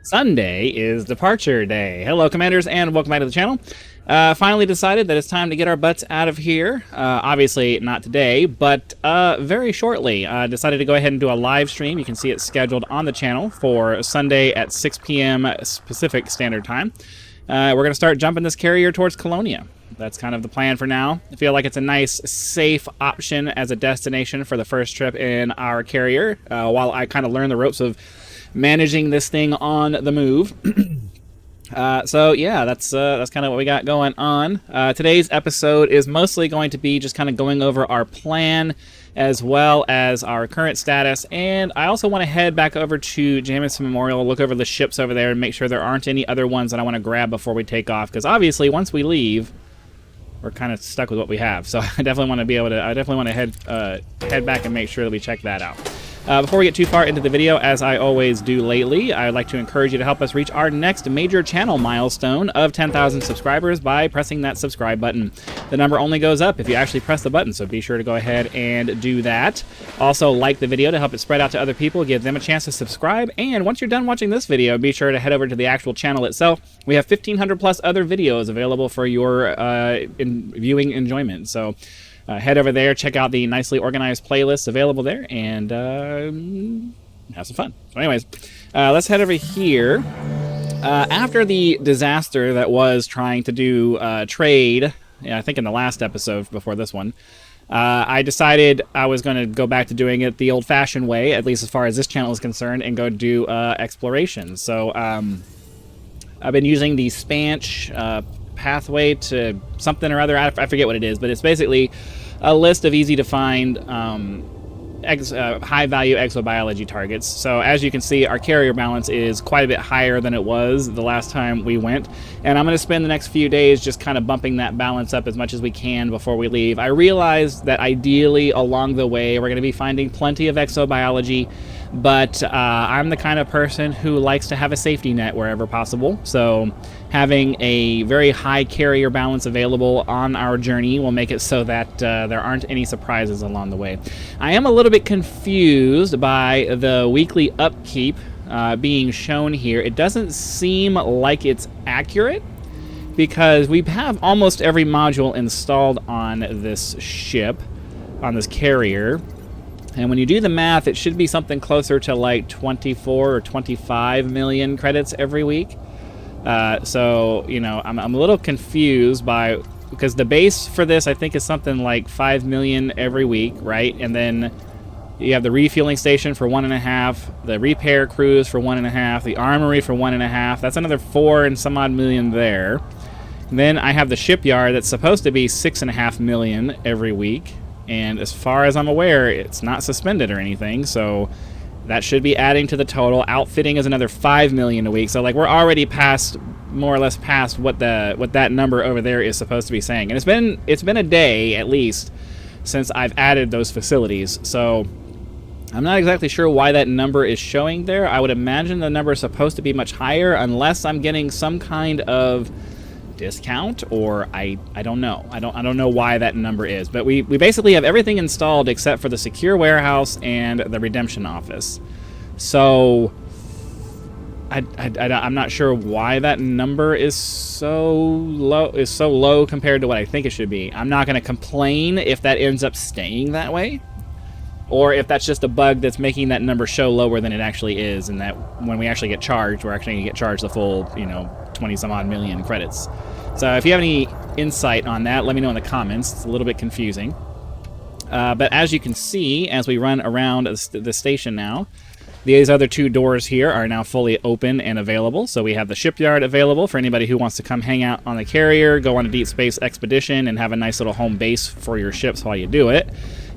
Sunday is departure day. Hello, Commanders, and welcome back to the channel. Finally decided that it's time to get our butts out of here. Obviously, not today, but very shortly. Decided to go ahead and do a live stream. You can see it scheduled on the channel for Sunday at 6 p.m. Pacific Standard Time. We're going to start jumping this carrier towards Colonia. That's kind of the plan for now. I feel like it's a nice, safe option as a destination for the first trip in our carrier, while I kind of learn the ropes of managing this thing on the move. So yeah, that's kind of what we got going on. Today's episode is mostly going to be just kind of going over our plan as well as our current status, and I also want to head back over to Jamison Memorial, look over the ships over there and make sure there aren't any other ones that I want to grab before we take off, because obviously once we leave we're kind of stuck with what we have. So I definitely want to be able to head back and make sure that we check that out. Before we get too far into the video, as I always do lately, I would like to encourage you to help us reach our next major channel milestone of 10,000 subscribers by pressing that subscribe button. The number only goes up if you actually press the button, so be sure to go ahead and do that. Also, like the video to help it spread out to other people, give them a chance to subscribe, and once you're done watching this video, be sure to head over to the actual channel itself. We have 1,500 plus other videos available for your viewing enjoyment, so head over there, check out the nicely organized playlists available there, and have some fun. So anyways, let's head over here. After the disaster that was trying to do trade, I think in the last episode before this one, I decided I was going to go back to doing it the old-fashioned way, at least as far as this channel is concerned, and go do exploration. So I've been using the Spanch pathway to something or other. I forget what it is, but it's basically a list of easy to find high value exobiology targets. So as you can see, our carrier balance is quite a bit higher than it was the last time we went, and I'm going to spend the next few days just kind of bumping that balance up as much as we can before we leave. I realize that ideally along the way we're going to be finding plenty of exobiology, but I'm the kind of person who likes to have a safety net wherever possible, so having a very high carrier balance available on our journey will make it so that there aren't any surprises along the way. I am a little bit confused by the weekly upkeep being shown here. It doesn't seem like it's accurate, because we have almost every module installed on this ship, on this carrier. And when you do the math, it should be something closer to like 24 or 25 million credits every week. So, you know, I'm a little confused because the base for this, I think, is something like 5 million every week, right? And then you have the refueling station for 1.5, the repair crews for 1.5, the armory for 1.5. That's another 4 and some odd million there. And then I have the shipyard that's supposed to be 6.5 million every week. And as far as I'm aware, it's not suspended or anything, so that should be adding to the total. Outfitting is another 5 million a week, so like we're already more or less past what that number over there is supposed to be saying. And it's been a day at least since I've added those facilities, so I'm not exactly sure why that number is showing there. I would imagine the number is supposed to be much higher, unless I'm getting some kind of discount, or I don't know. I don't know why that number is, but we basically have everything installed except for the secure warehouse and the redemption office. So I'm not sure why that number is so low compared to what I think it should be. I'm not going to complain if that ends up staying that way, or if that's just a bug that's making that number show lower than it actually is, and that when we actually get charged, we're actually going to get charged the full, 20 some odd million credits. So if you have any insight on that, let me know in the comments. It's a little bit confusing. But as you can see, as we run around the station now, these other two doors here are now fully open and available. So we have the shipyard available for anybody who wants to come hang out on the carrier, go on a deep space expedition, and have a nice little home base for your ships while you do it.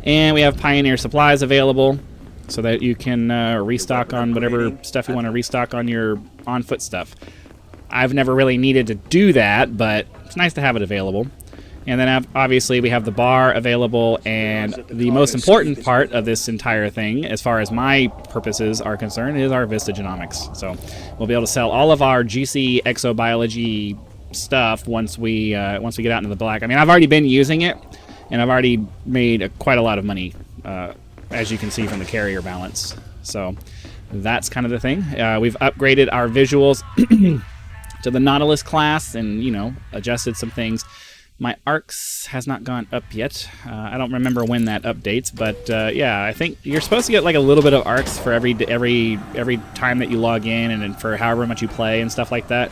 And we have Pioneer supplies available so that you can restock on whatever stuff you want to restock on your on-foot stuff. I've never really needed to do that, but it's nice to have it available. And then obviously we have the bar available, and the most important part of this entire thing, as far as my purposes are concerned, is our Vista Genomics. So we'll be able to sell all of our GC exobiology stuff once we get out into the black. I mean, I've already been using it, and I've already made quite a lot of money, as you can see from the carrier balance. So that's kind of the thing. We've upgraded our visuals to the Nautilus class and, you know, adjusted some things. My arcs has not gone up yet. I don't remember when that updates, but yeah, I think you're supposed to get like a little bit of arcs for every time that you log in and for however much you play and stuff like that.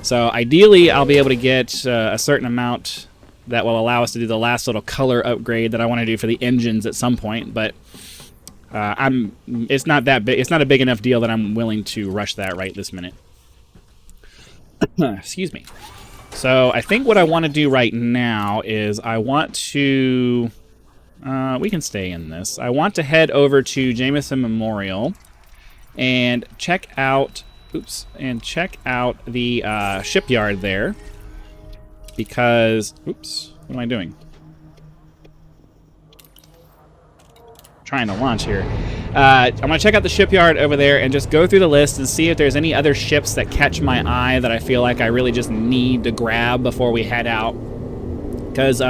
So ideally, I'll be able to get a certain amount that will allow us to do the last little color upgrade that I want to do for the engines at some point, but it's not that big. It's not a big enough deal that I'm willing to rush that right this minute. Excuse me. So I think what I want to do right now is I want to... we can stay in this. I want to head over to Jameson Memorial and check out... Oops. And check out the shipyard there. Because... Oops. What am I doing? Trying to launch here. I'm going to check out the shipyard over there and just go through the list and see if there's any other ships that catch my eye that I feel like I really just need to grab before we head out. Because,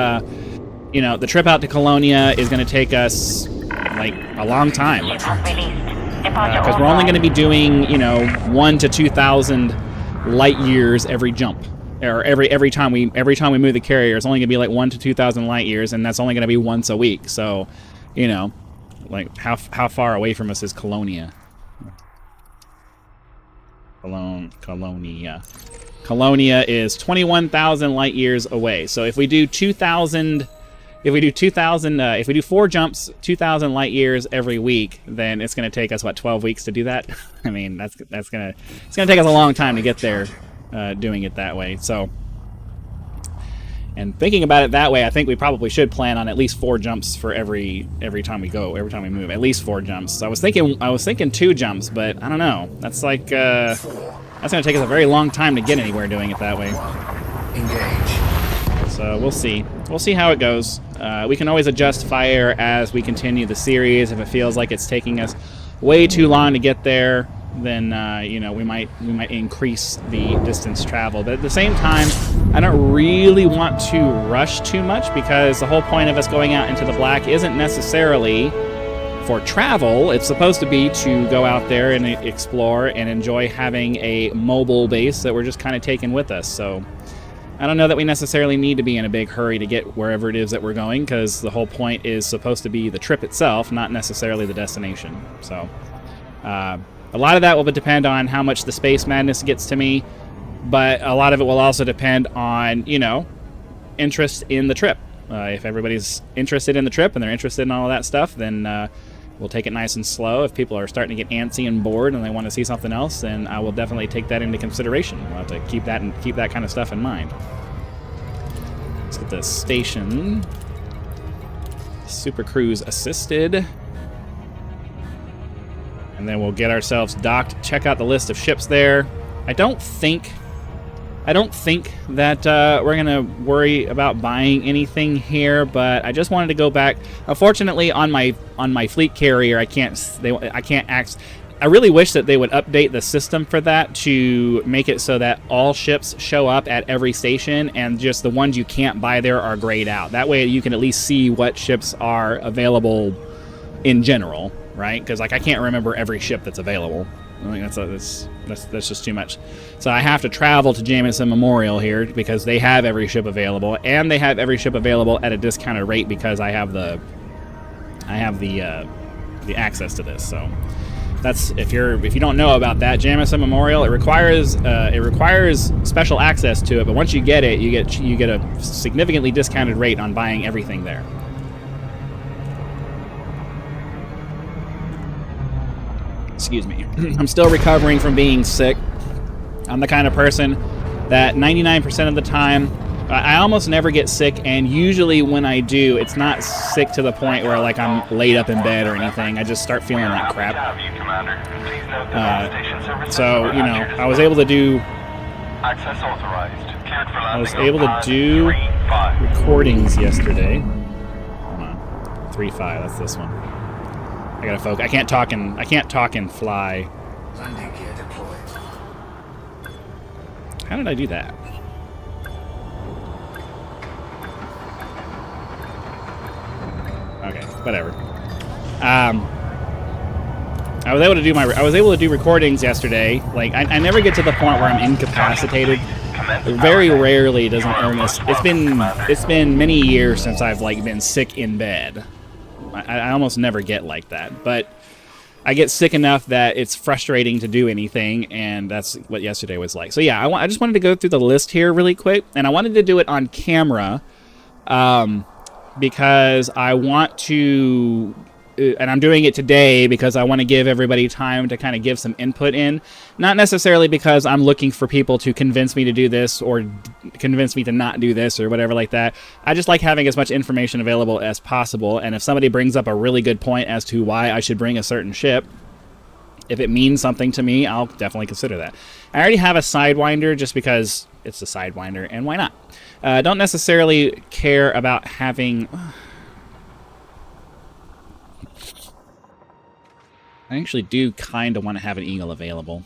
you know, the trip out to Colonia is going to take us, like, a long time. Because we're only going to be doing, you know, 1 to 2,000 light years every jump. Or every time we move the carrier, it's only going to be like 1 to 2,000 light years, and that's only going to be once a week. So, you know... Like, how far away from us is Colonia? Colonia. Colonia is 21,000 light years away. So if we do 2,000, if we do 4 jumps, 2,000 light years every week, then it's going to take us what, 12 weeks to do that? I mean, it's going to take us a long time to get there, doing it that way. So. And thinking about it that way, I think we probably should plan on at least 4 jumps for every time we go, every time we move. At least 4 jumps. So I was thinking 2 jumps, but I don't know. That's like that's going to take us a very long time to get anywhere doing it that way. Engage. So we'll see. We'll see how it goes. We can always adjust fire as we continue the series. If it feels like it's taking us way too long to get there, then you know, we might increase the distance traveled. But at the same time, I don't really want to rush too much, because the whole point of us going out into the black isn't necessarily for travel. It's supposed to be to go out there and explore and enjoy having a mobile base that we're just kind of taking with us. So I don't know that we necessarily need to be in a big hurry to get wherever it is that we're going, because the whole point is supposed to be the trip itself, not necessarily the destination. So a lot of that will depend on how much the space madness gets to me, but a lot of it will also depend on, you know, interest in the trip. If everybody's interested in the trip and they're interested in all of that stuff, then we'll take it nice and slow. If people are starting to get antsy and bored and they want to see something else, then I will definitely take that into consideration. We'll have to keep that kind of stuff in mind. Let's get the station. Super Cruise assisted. And then we'll get ourselves docked, check out the list of ships there. I don't think that we're gonna worry about buying anything here, but I just wanted to go back. Unfortunately, on my fleet carrier, I can't act. I really wish that they would update the system for that to make it so that all ships show up at every station, and just the ones you can't buy there are grayed out. That way, you can at least see what ships are available in general. Right? Because like I can't remember every ship that's available. I think that's just too much. So I have to travel to Jameson Memorial here because they have every ship available, and they have every ship available at a discounted rate because I have the access to this. So that's if you don't know about that, Jameson Memorial, it requires special access to it, but once you get it, you get a significantly discounted rate on buying everything there. Excuse me. I'm still recovering from being sick. I'm the kind of person that 99% of the time, I almost never get sick, and usually when I do, it's not sick to the point where like I'm laid up in bed or anything. I just start feeling like crap. So, you know, I was able to do recordings yesterday. Hold on. 3.5, that's this one. I gotta focus. I can't talk and fly. Landing gear deployed. How did I do that? Okay, whatever. I was able to do recordings yesterday. Like, I never get to the point where I'm incapacitated. Very rarely does an illness. It's been many years since I've like been sick in bed. I almost never get like that, but I get sick enough that it's frustrating to do anything, and that's what yesterday was like. So yeah, I just wanted to go through the list here really quick, and I wanted to do it on camera because I want to. And I'm doing it today because I want to give everybody time to kind of give some input in. Not necessarily because I'm looking for people to convince me to do this or convince me to not do this or whatever like that. I just like having as much information available as possible. And if somebody brings up a really good point as to why I should bring a certain ship, if it means something to me, I'll definitely consider that. I already have a Sidewinder just because it's a Sidewinder, and why not? Don't necessarily care about having... I actually do kind of want to have an Eagle available.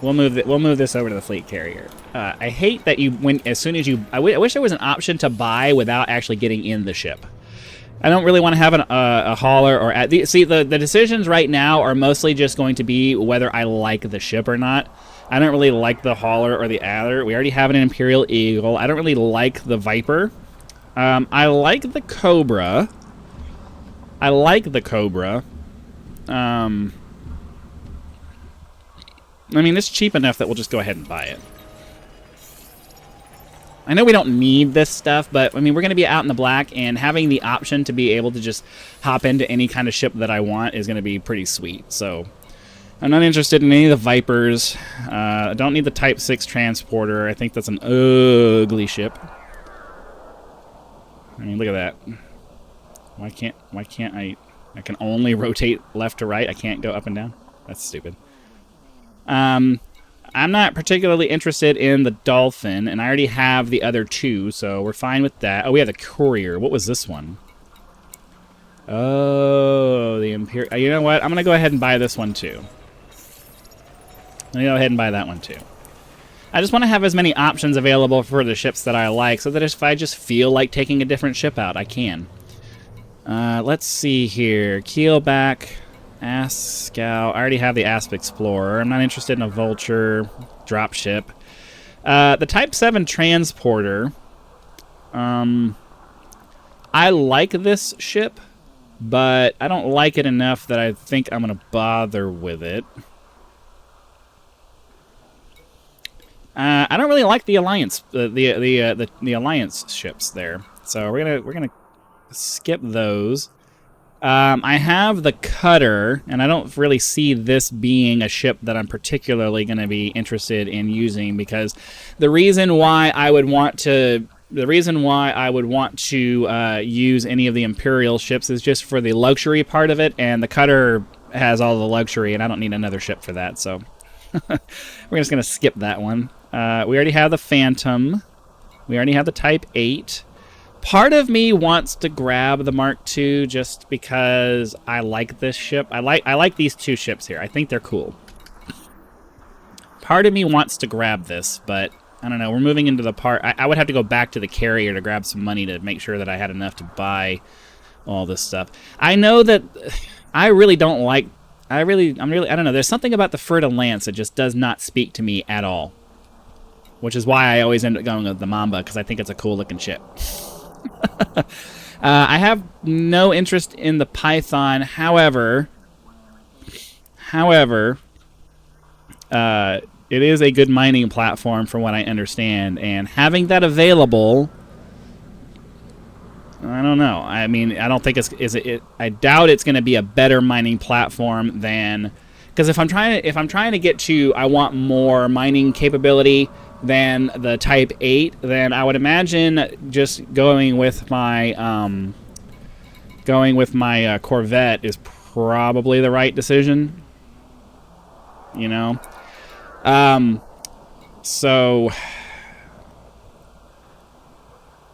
We'll move this over to the fleet carrier. I hate that as soon as you... I wish there was an option to buy without actually getting in the ship. I don't really want to have a hauler or... the decisions right now are mostly just going to be whether I like the ship or not. I don't really like the hauler or the adder. We already have an Imperial Eagle. I don't really like the Viper. I like the Cobra. I mean, it's cheap enough that we'll just go ahead and buy it. I know we don't need this stuff, but, I mean, we're going to be out in the black, and having the option to be able to just hop into any kind of ship that I want is going to be pretty sweet. So, I'm not interested in any of the Vipers. I don't need the Type 6 transporter. I think that's an ugly ship. I mean, look at that. Why can't I can only rotate left to right. I can't go up and down. That's stupid. I'm not particularly interested in the Dolphin, and I already have the other two, so we're fine with that. Oh, we have the Courier. What was this one? Oh, the Imperial. You know what? I'm going to go ahead and buy this one, too. I'm going to go ahead and buy that one, too. I just want to have as many options available for the ships that I like, so that if I just feel like taking a different ship out, I can. Let's see here. Keelback, Asp Scout. I already have the Asp Explorer. I'm not interested in a Vulture dropship. The Type 7 transporter. I like this ship, but I don't like it enough that I think I'm going to bother with it. I don't really like the Alliance, the Alliance ships there. So we're gonna skip those. I have the Cutter, and I don't really see this being a ship that I'm particularly going to be interested in using, because the reason why I would want to use any of the Imperial ships is just for the luxury part of it, and the Cutter has all the luxury, and I don't need another ship for that. So we're just going to skip that one. We already have the Phantom. We already have the Type 8. Part of me wants to grab the Mark II just because I like this ship. I like these two ships here. I think they're cool. Part of me wants to grab this, but I don't know. We're moving into the part. I would have to go back to the carrier to grab some money to make sure that I had enough to buy all this stuff. I know that I really don't like... I don't know. There's something about the Fer-de-Lance that just does not speak to me at all. Which is why I always end up going with the Mamba, because I think it's a cool looking ship. I have no interest in the Python. However, it is a good mining platform from what I understand, and having that available, I don't know. I mean, I don't think I doubt it's going to be a better mining platform than, because if I'm trying to get to, I want more mining capability than the Type 8, then I would imagine just going with my Corvette is probably the right decision. You know, so,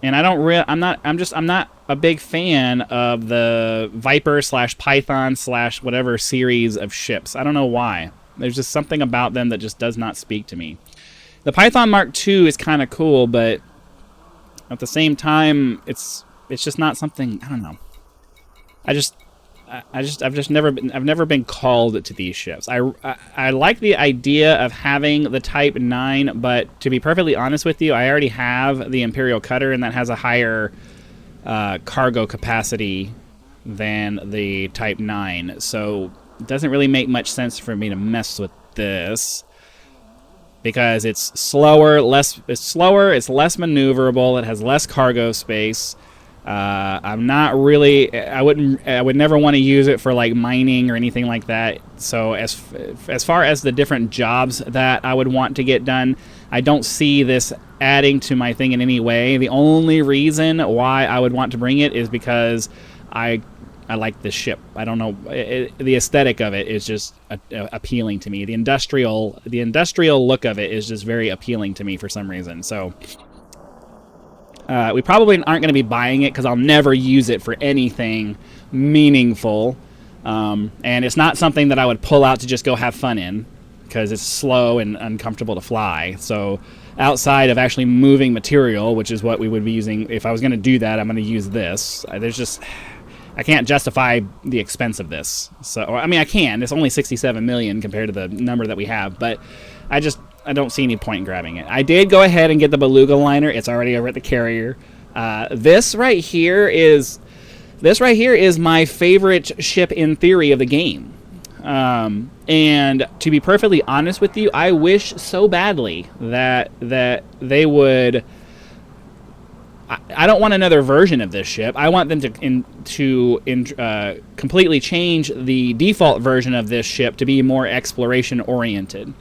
and I'm not a big fan of the Viper / Python / whatever series of ships. I don't know why. There's just something about them that just does not speak to me. The Python Mark II is kind of cool, but at the same time, it's just not something, I don't know. I've never been called to these ships. I like the idea of having the Type 9, but to be perfectly honest with you, I already have the Imperial Cutter, and that has a higher cargo capacity than the Type 9, so it doesn't really make much sense for me to mess with this because it's slower, it's less maneuverable, it has less cargo space. I'm not really. I would never want to use it for like mining or anything like that. So as far as the different jobs that I would want to get done, I don't see this adding to my thing in any way. The only reason why I would want to bring it is because I like this ship. I don't know. The aesthetic of it is just appealing to me. The industrial look of it is just very appealing to me for some reason. So. We probably aren't going to be buying it because I'll never use it for anything meaningful. And it's not something that I would pull out to just go have fun in because it's slow and uncomfortable to fly. So outside of actually moving material, which is what we would be using, if I was going to do that, I'm going to use this. I can't justify the expense of this. So, I mean, I can. It's only 67 million compared to the number that we have, but I don't see any point in grabbing it. I did go ahead and get the Beluga liner. It's already over at the carrier. This right here is my favorite ship in theory of the game. And to be perfectly honest with you, I wish so badly that they would. I don't want another version of this ship. I want them to completely change the default version of this ship to be more exploration oriented.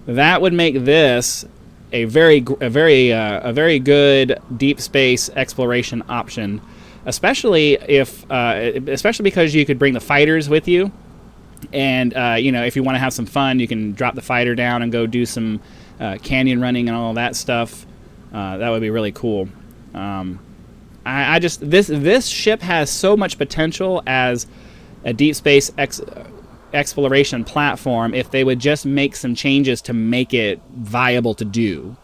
That would make this a very good deep space exploration option, especially because you could bring the fighters with you, and if you want to have some fun, you can drop the fighter down and go do some canyon running and all that stuff. That would be really cool. This ship has so much potential as a deep space exploration platform if they would just make some changes to make it viable to do.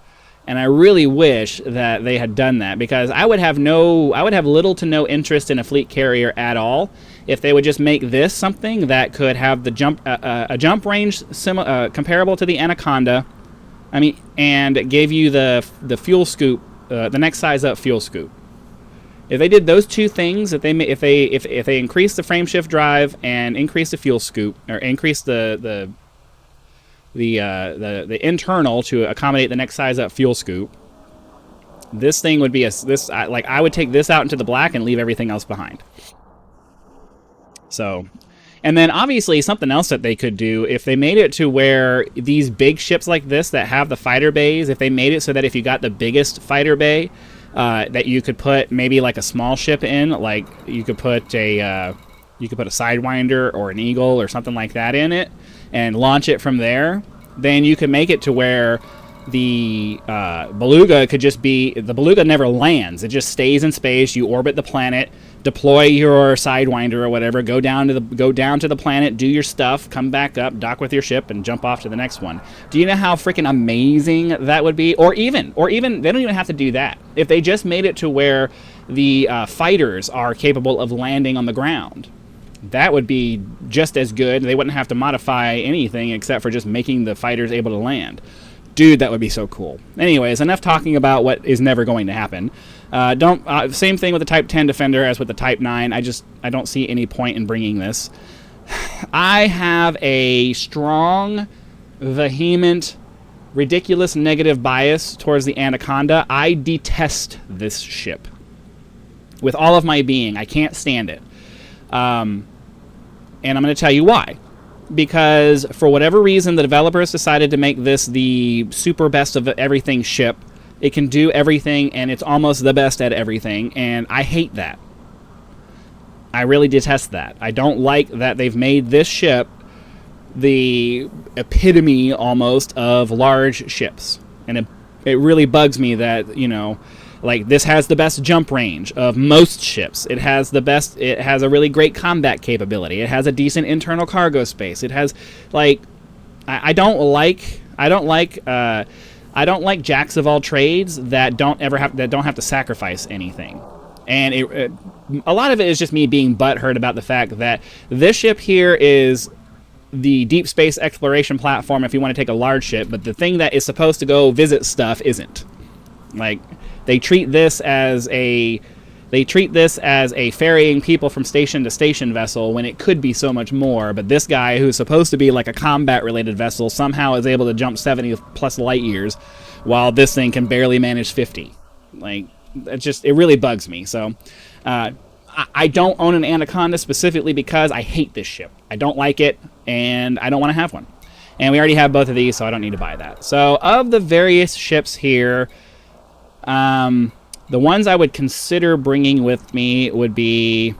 And I really wish that they had done that because I would have little to no interest in a fleet carrier at all if they would just make this something that could have the jump range comparable to the Anaconda. I mean, and gave you the fuel scoop. The next size up fuel scoop. If they did those two things, if they increase the frame shift drive and increase the fuel scoop, or increase the internal to accommodate the next size up fuel scoop, this thing would be I would take this out into the black and leave everything else behind. So. And then obviously something else that they could do, if they made it to where these big ships like this that have the fighter bays, if they made it so that if you got the biggest fighter bay, that you could put maybe like a small ship in, like you could put a Sidewinder or an Eagle or something like that in it, and launch it from there, then you could make it to where the Beluga could just be, the Beluga never lands. It just stays in space. You orbit the planet, deploy your Sidewinder or whatever, go down to the planet, do your stuff, come back up, dock with your ship, and jump off to the next one. Do you know how freaking amazing that would be? Or even they don't even have to do that. If they just made it to where the fighters are capable of landing on the ground, that would be just as good. They wouldn't have to modify anything except for just making the fighters able to land. Dude, that would be so cool. Anyways, enough talking about what is never going to happen. Same thing with the Type 10 Defender as with the Type 9. I don't see any point in bringing this. I have a strong, vehement, ridiculous negative bias towards the Anaconda. I detest this ship with all of my being. I can't stand it. And I'm going to tell you why. Because for whatever reason, the developers decided to make this the super best of everything ship. It can do everything, and it's almost the best at everything, and I hate that. I really detest that. I don't like that they've made this ship the epitome, almost, of large ships. And it really bugs me that, like, this has the best jump range of most ships. It has a really great combat capability. It has a decent internal cargo space. It has, like, I don't like jacks of all trades that don't have to sacrifice anything. And a lot of it is just me being butthurt about the fact that this ship here is the deep space exploration platform if you want to take a large ship, but the thing that is supposed to go visit stuff isn't. Like, they treat this as a ferrying people from station to station vessel when it could be so much more, but this guy, who's supposed to be like a combat related vessel, somehow is able to jump 70 plus light years while this thing can barely manage 50. Like, it really bugs me. So I don't own an Anaconda specifically because I hate this ship. I don't like it, and I don't want to have one. And we already have both of these, so I don't need to buy that. So of the various ships here, the ones I would consider bringing with me would be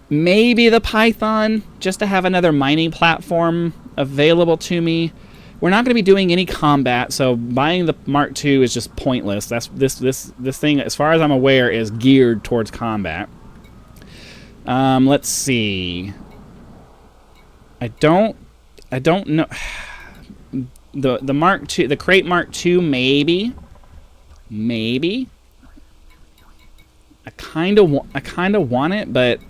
maybe the Python, just to have another mining platform available to me. We're not going to be doing any combat, so buying the Mark II is just pointless. That's this thing, as far as I'm aware, is geared towards combat. Let's see. I don't know. The Mark II, the Crate Mark II, maybe. I kind of want it, but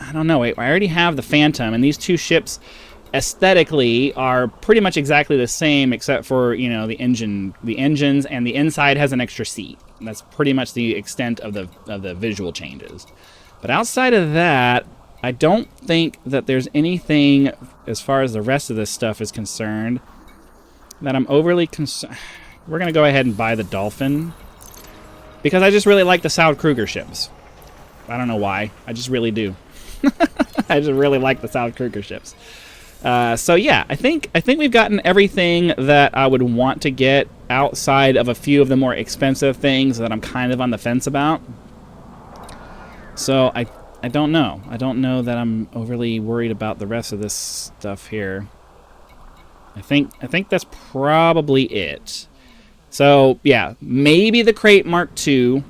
I don't know. Wait, I already have the Phantom, and these two ships aesthetically are pretty much exactly the same, except for, you know, the engines, and the inside has an extra seat. That's pretty much the extent of the visual changes. But outside of that, I don't think that there's anything, as far as the rest of this stuff is concerned, that I'm overly concerned. We're gonna go ahead and buy the Dolphin because I just really like the Saud Kruger ships. I don't know why. I just really do. I just really like the Saud Kruger ships. So yeah, I think we've gotten everything that I would want to get outside of a few of the more expensive things that I'm kind of on the fence about. So I don't know. I don't know that I'm overly worried about the rest of this stuff here. I think that's probably it. So yeah, maybe the Crate Mark II.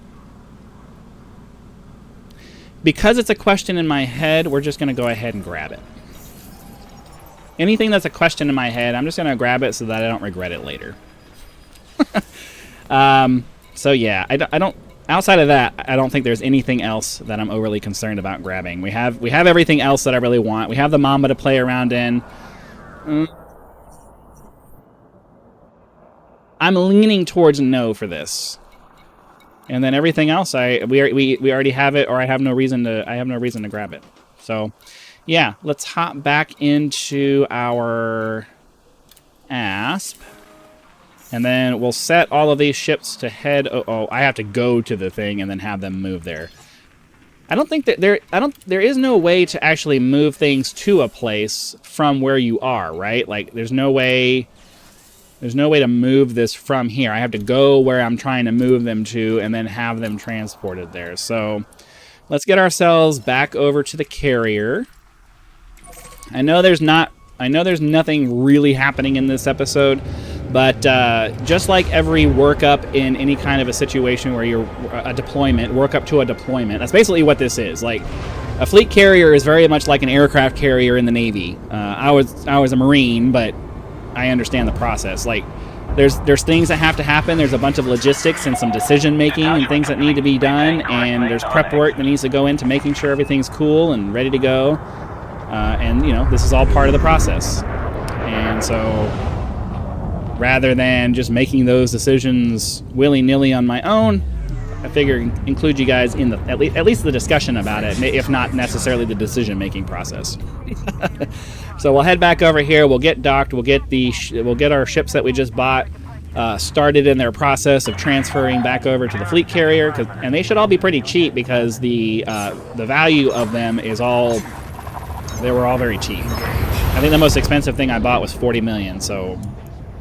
Because it's a question in my head, we're just going to go ahead and grab it. Anything that's a question in my head, I'm just going to grab it so that I don't regret it later. So yeah, I don't. Outside of that, I don't think there's anything else that I'm overly concerned about grabbing. We have everything else that I really want. We have the Mamba to play around in. I'm leaning towards no for this. And then everything else, we already have it, or I have no reason to grab it. So, yeah, let's hop back into our ASP, and then we'll set all of these ships to head. Oh, I have to go to the thing and then have them move there. I don't think that there is no way to actually move things to a place from where you are, right? Like, there's no way to move this from here. I have to go where I'm trying to move them to and then have them transported there. So let's get ourselves back over to the carrier. I know there's nothing really happening in this episode, but just like every workup in any kind of a situation where you're a deployment, work up to a deployment, that's basically what this is. Like, a fleet carrier is very much like an aircraft carrier in the Navy. I was a Marine, but I understand the process. Like, there's things that have to happen. There's a bunch of logistics and some decision making and things that need to be done, and there's prep work that needs to go into making sure everything's cool and ready to go. And you know, this is all part of the process. And so, rather than just making those decisions willy-nilly on my own, I figure include you guys in at least the discussion about it, if not necessarily the decision-making process. So we'll head back over here. We'll get docked. We'll get our ships that we just bought started in their process of transferring back over to the fleet carrier, and they should all be pretty cheap because the value of them they were all very cheap. I think the most expensive thing I bought was 40 million. So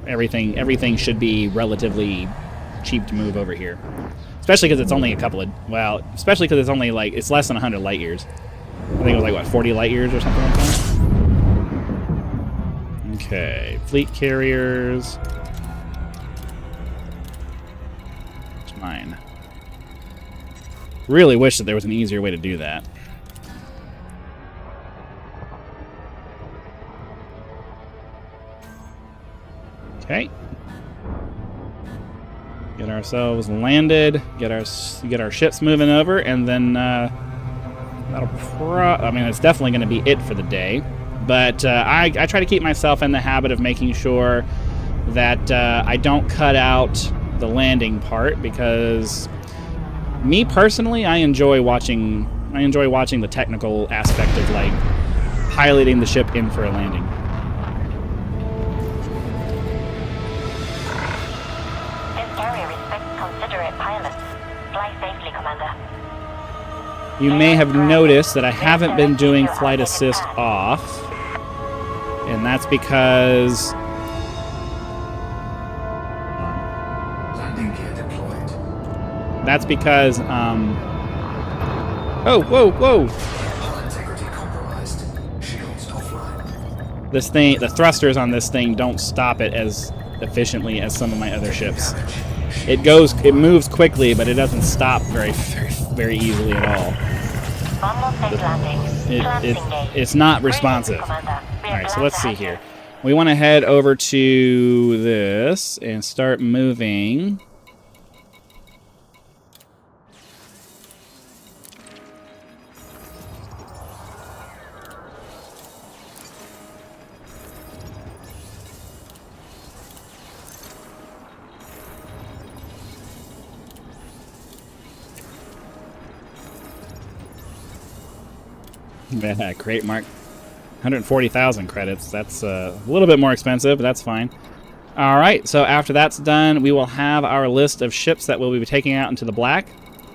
everything should be relatively cheap to move over here. Especially because it's only especially because it's less than 100 light years. I think it was like, what, 40 light years or something like that? Okay, fleet carriers. It's mine. Really wish that there was an easier way to do that. Okay. Get ourselves landed, get our ships moving over, and then I mean, it's definitely going to be it for the day. But I try to keep myself in the habit of making sure that I don't cut out the landing part, because me personally, I enjoy watching the technical aspect of like piloting the ship in for a landing. You may have noticed that I haven't been doing flight assist off, and that's because Landing gear deployed. Oh, whoa! Hull integrity compromised. Shields offline. This thing, the thrusters on this thing don't stop it as efficiently as some of my other ships. It moves quickly, but it doesn't stop very easily at all. It's not responsive. Alright, so let's see here. We want to head over to this and start moving. Yeah, great, Mark. 140,000 credits. That's a little bit more expensive, but that's fine. All right, so after that's done, we will have our list of ships that we'll be taking out into the black.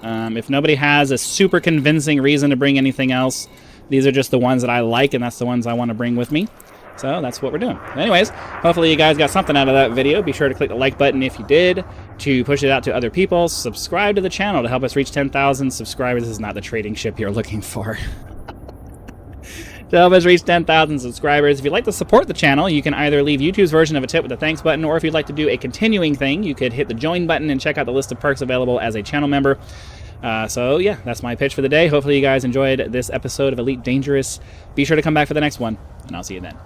If nobody has a super convincing reason to bring anything else, these are just the ones that I like, and that's the ones I want to bring with me. So that's what we're doing. Anyways, hopefully you guys got something out of that video. Be sure to click the like button if you did, to push it out to other people. Subscribe to the channel to help us reach 10,000 subscribers. This is not the trading ship you're looking for. To help us reach 10,000 subscribers. If you'd like to support the channel, you can either leave YouTube's version of a tip with the thanks button, or if you'd like to do a continuing thing, you could hit the join button and check out the list of perks available as a channel member. So yeah, that's my pitch for the day. Hopefully you guys enjoyed this episode of Elite Dangerous. Be sure to come back for the next one, and I'll see you then.